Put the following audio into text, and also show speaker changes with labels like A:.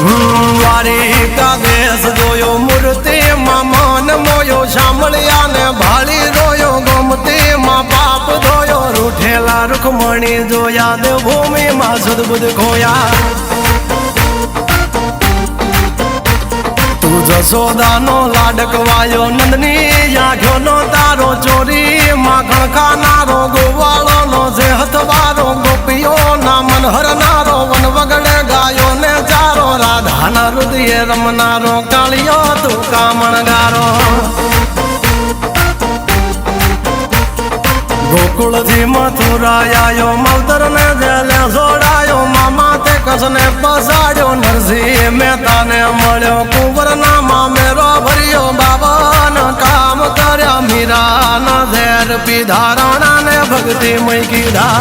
A: વારી કાગેસ જોયો મૂર્તિ માં મન મોયો સાંભળ્યા ને ભાળી રોયો ગમતી માં પાપ ધોયો રૂઠેલા રૂખમણી જોયા દેવભૂમિ માં સદબુદ્ધ ખોયા તું જશોદાનો લાડકવાયો નંદની આંખો નો તારો ચોરી માખણ ખાનારો ગોવાળો નો જે હથવારો ગોપીઓ ના મન હરનારો વન વગડે ગાયો ને ચારો રાધાના હૃદય રમનારો કાળિયો તું કામણગારો ગોકુળથી મથુરાયો માવતર ને જેલે જોડાયો મામા તે કસને પસાડ્યો નરસિંહ મહેતાને મળ્યો કુંવરના મામેરો ભર્યો બાબન કામ કર્યા મીરાના ઝેર પીધા રાણા ને ભક્તિ મય કીધા